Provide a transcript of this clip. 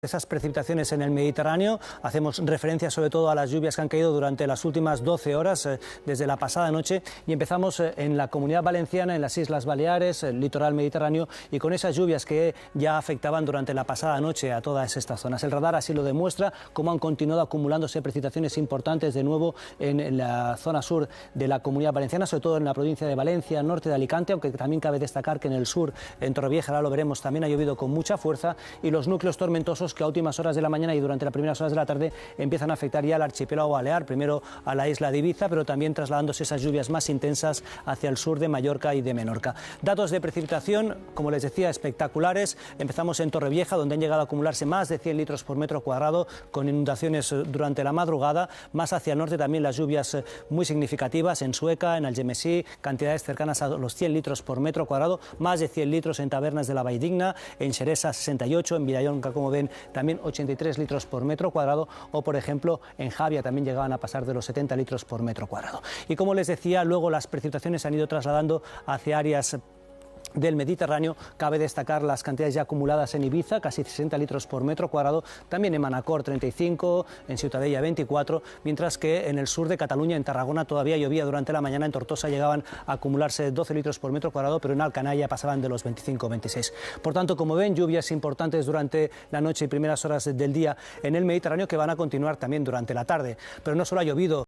Esas precipitaciones en el Mediterráneo, hacemos referencia sobre todo a las lluvias que han caído durante las últimas 12 horas desde la pasada noche, y empezamos en la Comunidad Valenciana, en las Islas Baleares, el litoral mediterráneo, y con esas lluvias que ya afectaban durante la pasada noche a todas estas zonas. El radar así lo demuestra, cómo han continuado acumulándose precipitaciones importantes de nuevo en la zona sur de la Comunidad Valenciana, sobre todo en la provincia de Valencia, norte de Alicante, aunque también cabe destacar que en el sur, en Torrevieja, ahora lo veremos, también ha llovido con mucha fuerza, y los núcleos tormentosos que a últimas horas de la mañana y durante las primeras horas de la tarde empiezan a afectar ya al archipiélago balear, primero a la isla de Ibiza, pero también trasladándose esas lluvias más intensas hacia el sur de Mallorca y de Menorca. Datos de precipitación, como les decía, espectaculares. Empezamos en Torrevieja, donde han llegado a acumularse más de 100 litros por metro cuadrado, con inundaciones durante la madrugada. Más hacia el norte también las lluvias muy significativas, en Sueca, en Algemesí, cantidades cercanas a los 100 litros por metro cuadrado, más de 100 litros en Tabernas de la Valldigna, en Xeresa 68, en Vilallonga, como ven, también 83 litros por metro cuadrado, o por ejemplo en Javia también llegaban a pasar de los 70 litros por metro cuadrado. Y como les decía, luego las precipitaciones se han ido trasladando hacia áreas del Mediterráneo. Cabe destacar las cantidades ya acumuladas en Ibiza, casi 60 litros por metro cuadrado, también en Manacor 35, en Ciutadella 24, mientras que en el sur de Cataluña, en Tarragona, todavía llovía durante la mañana. En Tortosa llegaban a acumularse 12 litros por metro cuadrado, pero en Alcanar ya pasaban de los 25-26. Por tanto, como ven, lluvias importantes durante la noche y primeras horas del día en el Mediterráneo, que van a continuar también durante la tarde. Pero no solo ha llovido